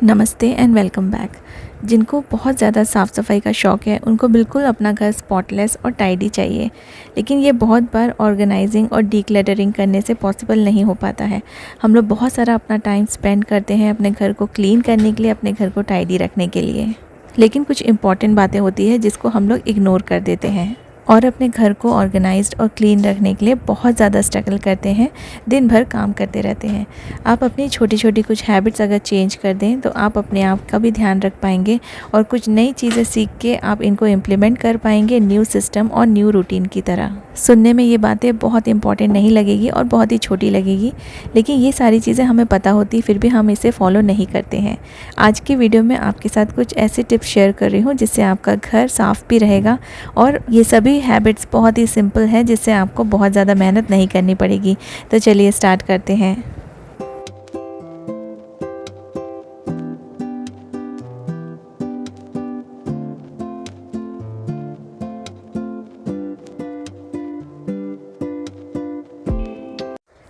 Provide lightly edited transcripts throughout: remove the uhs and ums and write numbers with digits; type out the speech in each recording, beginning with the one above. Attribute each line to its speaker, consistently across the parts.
Speaker 1: नमस्ते and welcome back. जिनको बहुत ज़्यादा साफ़ सफाई का शौक़ है उनको बिल्कुल अपना घर स्पॉटलेस और टाइडी चाहिए, लेकिन ये बहुत बार ऑर्गेनाइजिंग और डीक्लटरिंग करने से पॉसिबल नहीं हो पाता है। हम लोग बहुत सारा अपना टाइम स्पेंड करते हैं अपने घर को क्लीन करने के लिए, अपने घर को टाइडी रखने के लिए, लेकिन कुछ इंपॉर्टेंट बातें होती है जिसको हम लोग इग्नोर कर देते हैं और अपने घर को ऑर्गेनाइज्ड और क्लीन रखने के लिए बहुत ज़्यादा स्ट्रगल करते हैं, दिन भर काम करते रहते हैं। आप अपनी छोटी छोटी कुछ हैबिट्स अगर चेंज कर दें तो आप अपने आप का भी ध्यान रख पाएंगे और कुछ नई चीज़ें सीख के आप इनको इम्प्लीमेंट कर पाएंगे न्यू सिस्टम और न्यू रूटीन की तरह। सुनने में ये बातें बहुत इंपॉर्टेंट नहीं लगेगी और बहुत ही छोटी लगेगी, लेकिन ये सारी चीज़ें हमें पता होती फिर भी हम इसे फॉलो नहीं करते हैं। आज की वीडियो में आपके साथ कुछ ऐसे टिप्स शेयर कर रही हूँ जिससे आपका घर साफ़ भी रहेगा और ये सभी हैबिट्स बहुत ही सिंपल है जिससे आपको बहुत ज़्यादा मेहनत नहीं करनी पड़ेगी। तो चलिए स्टार्ट करते हैं।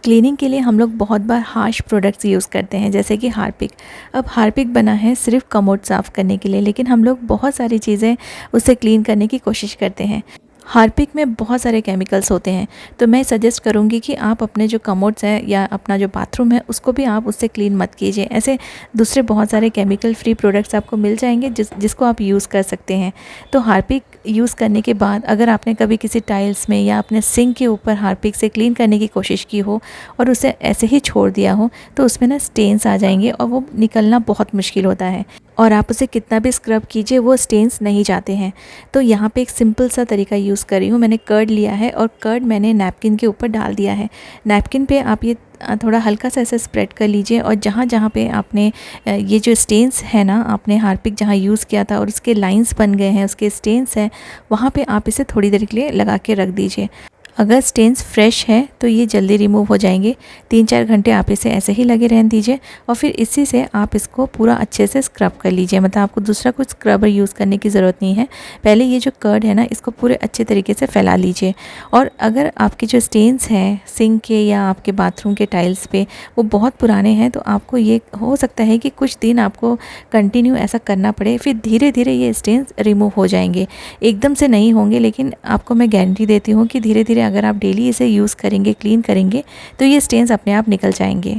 Speaker 1: क्लीनिंग के लिए हम लोग बहुत बार हार्श प्रोडक्ट्स यूज़ करते हैं, जैसे कि हार्पिक। अब हार्पिक बना है सिर्फ कमोड साफ़ करने के लिए, लेकिन हम लोग बहुत सारी चीज़ें उससे क्लीन करने की कोशिश करते हैं। हार्पिक में बहुत सारे केमिकल्स होते हैं, तो मैं सजेस्ट करूंगी कि आप अपने जो कमोड्स हैं या अपना जो बाथरूम है उसको भी आप उससे क्लीन मत कीजिए। ऐसे दूसरे बहुत सारे केमिकल फ्री प्रोडक्ट्स आपको मिल जाएंगे जिसको आप यूज़ कर सकते हैं। तो हार्पिक यूज़ करने के बाद अगर आपने कभी किसी टाइल्स में या अपने सिंक के ऊपर हार्पिक से क्लीन करने की कोशिश की हो और उसे ऐसे ही छोड़ दिया हो तो उसमें ना स्टेन्स आ जाएंगे और वो निकलना बहुत मुश्किल होता है और आप उसे कितना भी स्क्रब कीजिए वो स्टेन्स नहीं जाते हैं। तो यहाँ पे एक सिंपल सा तरीका यूज़ कर रही हूँ। मैंने कर्ड लिया है और कर्ड मैंने नैपकिन के ऊपर डाल दिया है। नैपकिन पे आप ये थोड़ा हल्का सा ऐसे स्प्रेड कर लीजिए और जहाँ जहाँ पे आपने ये जो स्टेन्स है ना, आपने हार्पिक जहाँ यूज़ किया था और उसके लाइंस बन गए हैं, उसके स्टेन्स हैं, वहाँ पे आप इसे थोड़ी देर के लिए लगा के रख दीजिए। अगर स्टेन्स फ्रेश है तो ये जल्दी रिमूव हो जाएंगे। 3-4 घंटे आप इसे ऐसे ही लगे रहने दीजिए और फिर इसी से आप इसको पूरा अच्छे से स्क्रब कर लीजिए। मतलब आपको दूसरा कुछ स्क्रबर यूज़ करने की ज़रूरत नहीं है। पहले ये जो कर्ड है ना, इसको पूरे अच्छे तरीके से फैला लीजिए। और अगर आपके जो स्टेन्स हैं सिंक के या आपके बाथरूम के टाइल्स पे वो बहुत पुराने हैं तो आपको ये हो सकता है कि कुछ दिन आपको कंटिन्यू ऐसा करना पड़े, फिर धीरे धीरे ये स्टेन्स रिमूव हो जाएंगे। एकदम से नहीं होंगे, लेकिन आपको मैं गारंटी देती हूँ कि धीरे धीरे अगर आप डेली इसे यूज़ करेंगे, क्लीन करेंगे, तो ये स्टेन्स अपने आप निकल जाएंगे।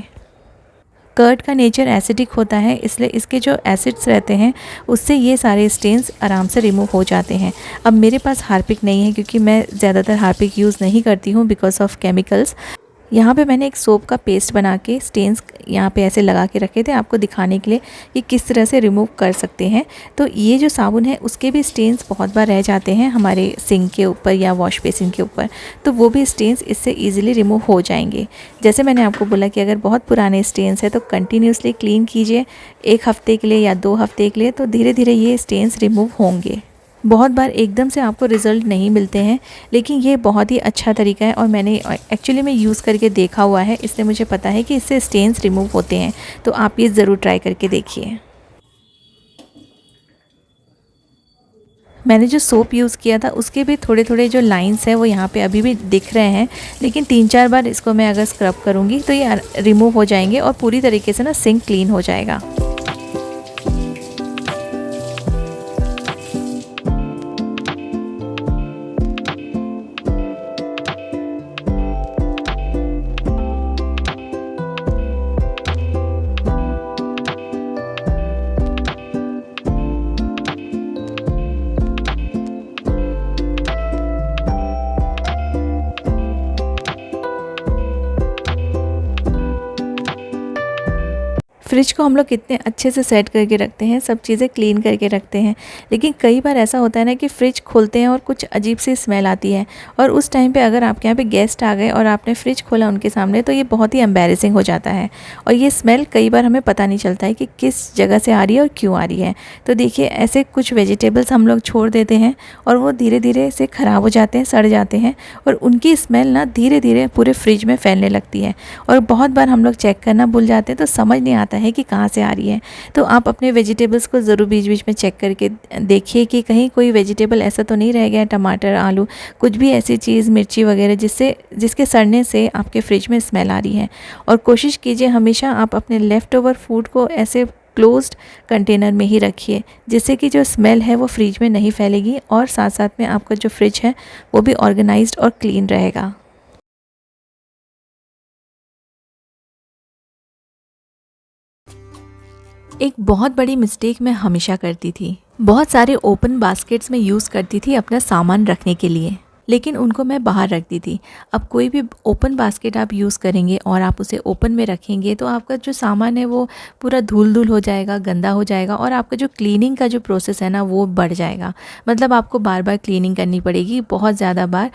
Speaker 1: कर्ड का नेचर एसिडिक होता है, इसलिए इसके जो एसिड्स रहते हैं उससे ये सारे स्टेन्स आराम से रिमूव हो जाते हैं। अब मेरे पास हार्पिक नहीं है क्योंकि मैं ज़्यादातर हार्पिक यूज़ नहीं करती हूँ बिकॉज ऑफ केमिकल्स। यहाँ पे मैंने एक सोप का पेस्ट बना के स्टेन्स यहाँ पे ऐसे लगा के रखे थे आपको दिखाने के लिए कि किस तरह से रिमूव कर सकते हैं। तो ये जो साबुन है उसके भी स्टेन्स बहुत बार रह जाते हैं हमारे सिंक के ऊपर या वॉश बेसिन के ऊपर, तो वो भी स्टेन्स इससे इजीली रिमूव हो जाएंगे। जैसे मैंने आपको बोला कि अगर बहुत पुराने स्टेन्स है तो कंटिन्यूसली क्लीन कीजिए 1 हफ़्ते के लिए या 2 हफ़्ते के लिए, तो धीरे धीरे ये स्टेन्स रिमूव होंगे। बहुत बार एकदम से आपको रिज़ल्ट नहीं मिलते हैं, लेकिन ये बहुत ही अच्छा तरीका है और मैंने एक्चुअली में यूज़ करके देखा हुआ है, इसलिए मुझे पता है कि इससे स्टेन्स रिमूव होते हैं। तो आप ये ज़रूर ट्राई करके देखिए। मैंने जो सोप यूज़ किया था उसके भी थोड़े थोड़े जो लाइंस हैं वो यहाँ पे अभी भी दिख रहे हैं, लेकिन 3-4 बार इसको मैं अगर स्क्रब करूँगी तो ये रिमूव हो जाएंगे और पूरी तरीके से ना सिंक क्लीन हो जाएगा। फ्रिज को हम लोग कितने अच्छे से सेट करके रखते हैं, सब चीज़ें क्लीन करके रखते हैं, लेकिन कई बार ऐसा होता है ना कि फ़्रिज खोलते हैं और कुछ अजीब सी स्मेल आती है और उस टाइम पे अगर आपके यहाँ पे गेस्ट आ गए और आपने फ्रिज खोला उनके सामने तो ये बहुत ही एम्बैरेसिंग हो जाता है और ये स्मेल कई बार हमें पता नहीं चलता है कि किस जगह से आ रही है और क्यों आ रही है। तो देखिए ऐसे कुछ वेजिटेबल्स हम लोग छोड़ देते हैं और वो धीरे धीरे से ख़राब हो जाते हैं, सड़ जाते हैं और उनकी स्मेल ना धीरे धीरे पूरे फ्रिज में फैलने लगती है और बहुत बार हम लोग चेक करना भूल जाते हैं तो समझ नहीं आता है कि कहाँ से आ रही है। तो आप अपने वेजिटेबल्स को ज़रूर बीच बीच में चेक करके देखिए कि कहीं कोई वेजिटेबल ऐसा तो नहीं रह गया है, टमाटर, आलू, कुछ भी ऐसी चीज़, मिर्ची वगैरह जिसके सड़ने से आपके फ्रिज में स्मेल आ रही है। और कोशिश कीजिए हमेशा आप अपने लेफ़्ट ओवर फूड को ऐसे क्लोज्ड कंटेनर में ही रखिए, जिससे कि जो स्मेल है वो फ्रिज में नहीं फैलेगी और साथ साथ में आपका जो फ्रिज है वो भी ऑर्गेनाइज्ड और क्लीन रहेगा। एक बहुत बड़ी मिस्टेक मैं हमेशा करती थी, बहुत सारे ओपन बास्केट्स में यूज़ करती थी अपना सामान रखने के लिए, लेकिन उनको मैं बाहर रखती थी। अब कोई भी ओपन बास्केट आप यूज़ करेंगे और आप उसे ओपन में रखेंगे तो आपका जो सामान है वो पूरा धूल धूल हो जाएगा, गंदा हो जाएगा और आपका जो क्लीनिंग का जो प्रोसेस है ना वो बढ़ जाएगा। मतलब आपको बार बार क्लीनिंग करनी पड़ेगी, बहुत ज़्यादा बार,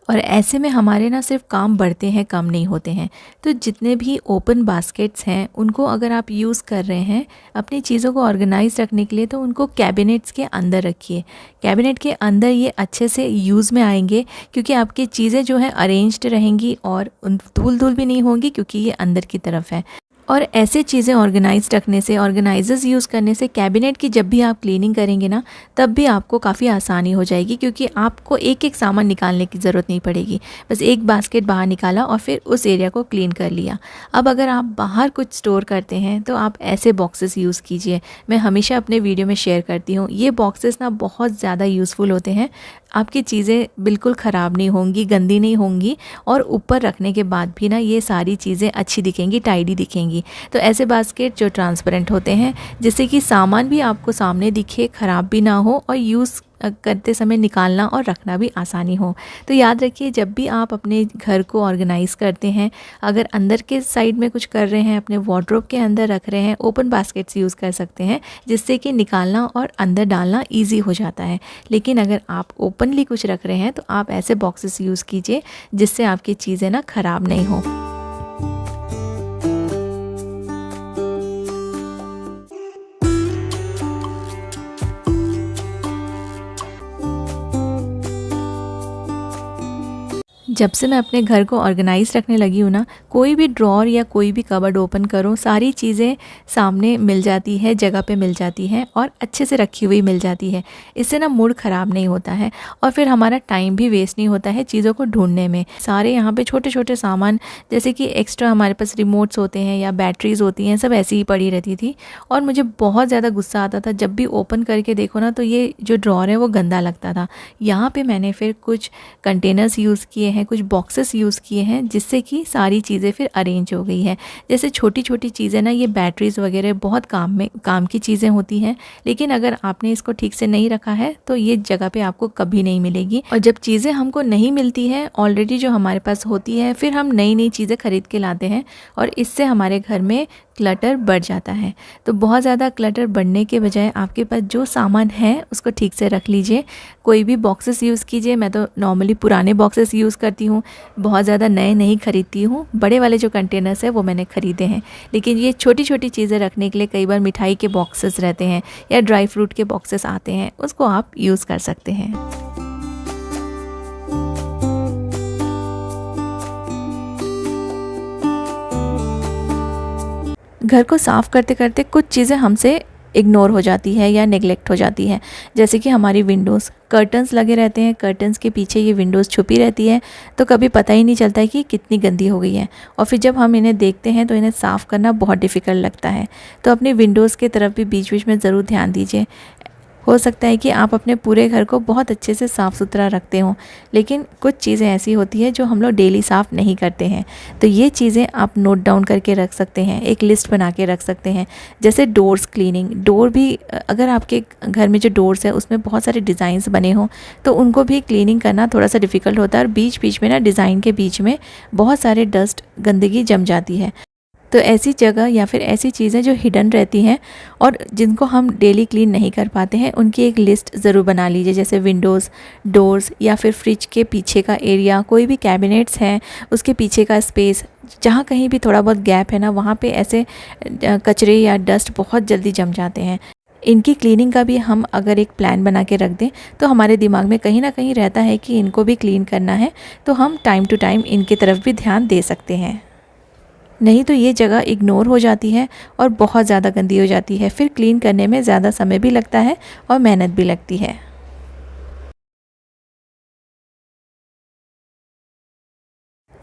Speaker 1: और ऐसे में हमारे ना सिर्फ काम बढ़ते हैं, कम नहीं होते हैं। तो जितने भी ओपन बास्केट्स हैं उनको अगर आप यूज़ कर रहे हैं अपनी चीज़ों को ऑर्गेनाइज रखने के लिए तो उनको कैबिनेट्स के अंदर रखिए। कैबिनेट के अंदर ये अच्छे से यूज़ में आएंगे क्योंकि आपकी चीज़ें जो हैं अरेंज्ड रहेंगी और उन धूल धूल भी नहीं होंगी क्योंकि ये अंदर की तरफ है। और ऐसे चीज़ें ऑर्गेनाइज रखने से, ऑर्गेनाइजर्स यूज़ करने से कैबिनेट की जब भी आप क्लीनिंग करेंगे ना तब भी आपको काफ़ी आसानी हो जाएगी क्योंकि आपको एक एक सामान निकालने की ज़रूरत नहीं पड़ेगी। बस एक बास्केट बाहर निकाला और फिर उस एरिया को क्लीन कर लिया। अब अगर आप बाहर कुछ स्टोर करते हैं तो आप ऐसे बॉक्सेस यूज़ कीजिए। मैं हमेशा अपने वीडियो में शेयर करती हूँ, ये बॉक्सेस ना बहुत ज़्यादा यूज़फुल होते हैं। आपकी चीज़ें बिल्कुल ख़राब नहीं होंगी, गंदी नहीं होंगी और ऊपर रखने के बाद भी ना ये सारी चीज़ें अच्छी दिखेंगी, टाइडी दिखेंगी। तो ऐसे बास्केट जो ट्रांसपेरेंट होते हैं जिससे कि सामान भी आपको सामने दिखे, ख़राब भी ना हो और यूज़ करते समय निकालना और रखना भी आसानी हो। तो याद रखिए जब भी आप अपने घर को ऑर्गेनाइज़ करते हैं, अगर अंदर के साइड में कुछ कर रहे हैं, अपने वार्डरोब के अंदर रख रहे हैं, ओपन बास्केट्स यूज़ कर सकते हैं जिससे कि निकालना और अंदर डालना ईजी हो जाता है। लेकिन अगर आप ओपनली कुछ रख रहे हैं तो आप ऐसे बॉक्सेस यूज़ कीजिए जिससे आपकी चीज़ें ना ख़राब नहीं हो। जब से मैं अपने घर को ऑर्गेनाइज रखने लगी हूँ ना, कोई भी ड्रॉर या कोई भी कबर्ड ओपन करो, सारी चीज़ें सामने मिल जाती है, जगह पे मिल जाती हैं और अच्छे से रखी हुई मिल जाती है। इससे ना मूड ख़राब नहीं होता है और फिर हमारा टाइम भी वेस्ट नहीं होता है चीज़ों को ढूंढने में। सारे यहाँ पे छोटे छोटे सामान जैसे कि एक्स्ट्रा हमारे पास रिमोट्स होते हैं या बैटरीज़ होती हैं, सब ऐसी ही पड़ी रहती थी और मुझे बहुत ज़्यादा गुस्सा आता था जब भी ओपन करके देखो ना तो ये जो ड्रॉर है वो गंदा लगता था। यहाँ पर मैंने फिर कुछ कंटेनर्स यूज़ किए हैं, कुछ बॉक्सेस यूज़ किए हैं जिससे कि सारी चीज़ें फिर अरेंज हो गई है। जैसे छोटी छोटी चीज़ें ना, ये बैटरीज़ वगैरह बहुत काम की चीज़ें होती हैं, लेकिन अगर आपने इसको ठीक से नहीं रखा है तो ये जगह पे आपको कभी नहीं मिलेगी। और जब चीज़ें हमको नहीं मिलती है ऑलरेडी जो हमारे पास होती है, फिर हम नई नई चीज़ें खरीद के लाते हैं और इससे हमारे घर में क्लटर बढ़ जाता है। तो बहुत ज़्यादा क्लटर बढ़ने के बजाय आपके पास जो सामान है उसको ठीक से रख लीजिए। कोई भी बॉक्सेस यूज़ कीजिए। मैं तो नॉर्मली पुराने बॉक्सेस यूज़ करती हूँ, बहुत ज़्यादा नए नहीं खरीदती हूँ। बड़े वाले जो कंटेनर्स है वो मैंने ख़रीदे हैं, लेकिन ये छोटी छोटी चीज़ें रखने के लिए कई बार मिठाई के बॉक्सेस रहते हैं या ड्राई फ्रूट के बॉक्सेस आते हैं, उसको आप यूज़ कर सकते हैं। घर को साफ़ करते करते कुछ चीज़ें हमसे इग्नोर हो जाती है या नेगलेक्ट हो जाती है, जैसे कि हमारी विंडोज़, कर्टन्स लगे रहते हैं, कर्टन्स के पीछे ये विंडोज़ छुपी रहती है तो कभी पता ही नहीं चलता है कि कितनी गंदी हो गई है और फिर जब हम इन्हें देखते हैं तो इन्हें साफ़ करना बहुत डिफ़िकल्ट लगता है। तो अपने विंडोज़ की तरफ भी बीच बीच में ज़रूर ध्यान दीजिए। हो सकता है कि आप अपने पूरे घर को बहुत अच्छे से साफ़ सुथरा रखते हो, लेकिन कुछ चीज़ें ऐसी होती है जो हम लोग डेली साफ़ नहीं करते हैं। तो ये चीज़ें आप नोट डाउन करके रख सकते हैं, एक लिस्ट बना के रख सकते हैं। जैसे डोर्स क्लीनिंग, डोर भी अगर आपके घर में जो डोर्स है उसमें बहुत सारे डिज़ाइंस बने हों तो उनको भी क्लीनिंग करना थोड़ा सा डिफ़िकल्ट होता है और बीच बीच में ना डिज़ाइन के बीच में बहुत सारे डस्ट, गंदगी जम जाती है। तो ऐसी जगह या फिर ऐसी चीज़ें जो हिडन रहती हैं और जिनको हम डेली क्लीन नहीं कर पाते हैं, उनकी एक लिस्ट ज़रूर बना लीजिए। जैसे विंडोज़, डोर्स या फिर फ्रिज के पीछे का एरिया, कोई भी कैबिनेट्स हैं उसके पीछे का स्पेस, जहाँ कहीं भी थोड़ा बहुत गैप है ना, वहाँ पे ऐसे कचरे या डस्ट बहुत जल्दी जम जाते हैं। इनकी क्लीनिंग का भी हम अगर एक प्लान बना के रख दें तो हमारे दिमाग में कहीं ना कहीं रहता है कि इनको भी क्लीन करना है, तो हम टाइम टू टाइम इनकी तरफ भी ध्यान दे सकते हैं। नहीं तो ये जगह इग्नोर हो जाती है और बहुत ज़्यादा गंदी हो जाती है, फिर क्लीन करने में ज़्यादा समय भी लगता है और मेहनत भी लगती है।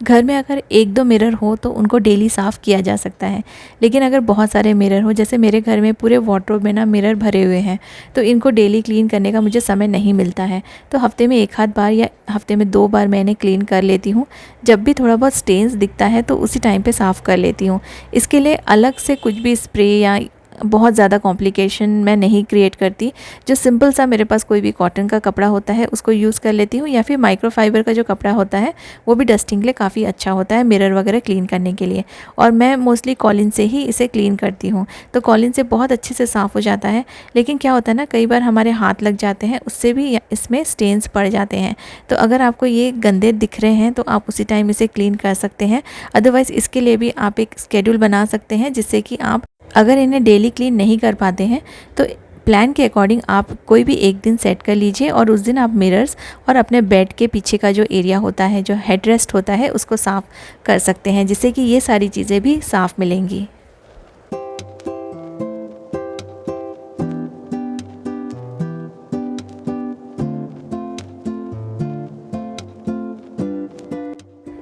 Speaker 1: घर में अगर 1-2 मिरर हो तो उनको डेली साफ़ किया जा सकता है, लेकिन अगर बहुत सारे मिरर हो, जैसे मेरे घर में पूरे वार्डरोब में ना मिरर भरे हुए हैं, तो इनको डेली क्लीन करने का मुझे समय नहीं मिलता है। तो हफ़्ते में 1 आध बार या हफ़्ते में 2 बार मैं इन्हें क्लीन कर लेती हूँ। जब भी थोड़ा बहुत स्टेन्स दिखता है तो उसी टाइम पे साफ़ कर लेती हूँ। इसके लिए अलग से कुछ भी स्प्रे या बहुत ज़्यादा कॉम्प्लिकेशन मैं नहीं क्रिएट करती। जो सिंपल सा मेरे पास कोई भी कॉटन का कपड़ा होता है उसको यूज़ कर लेती हूँ, या फिर माइक्रोफाइबर का जो कपड़ा होता है वो भी डस्टिंग के लिए काफ़ी अच्छा होता है, मिरर वगैरह क्लीन करने के लिए। और मैं मोस्टली कॉलिन से ही इसे क्लीन करती हूँ, तो कॉलिन से बहुत अच्छे से साफ़ हो जाता है। लेकिन क्या होता है ना, कई बार हमारे हाथ लग जाते हैं, उससे भी इसमें स्टेन्स पड़ जाते हैं। तो अगर आपको ये गंदे दिख रहे हैं तो आप उसी टाइम इसे क्लीन कर सकते हैं। अदरवाइज़ इसके लिए भी आप एक शेड्यूल बना सकते हैं, जिससे कि आप अगर इन्हें डेली क्लीन नहीं कर पाते हैं तो प्लान के अकॉर्डिंग आप कोई भी एक दिन सेट कर लीजिए, और उस दिन आप मिरर्स और अपने बेड के पीछे का जो एरिया होता है, जो हेडरेस्ट होता है, उसको साफ़ कर सकते हैं, जिससे कि ये सारी चीज़ें भी साफ़ मिलेंगी।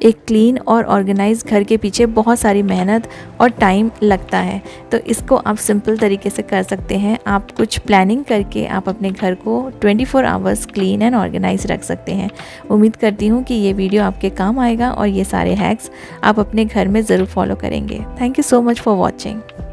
Speaker 1: एक क्लीन और ऑर्गेनाइज घर के पीछे बहुत सारी मेहनत और टाइम लगता है, तो इसको आप सिंपल तरीके से कर सकते हैं। आप कुछ प्लानिंग करके आप अपने घर को 24 आवर्स क्लीन एंड ऑर्गेनाइज रख सकते हैं। उम्मीद करती हूँ कि ये वीडियो आपके काम आएगा और ये सारे हैक्स आप अपने घर में ज़रूर फॉलो करेंगे। Thank you so much for watching.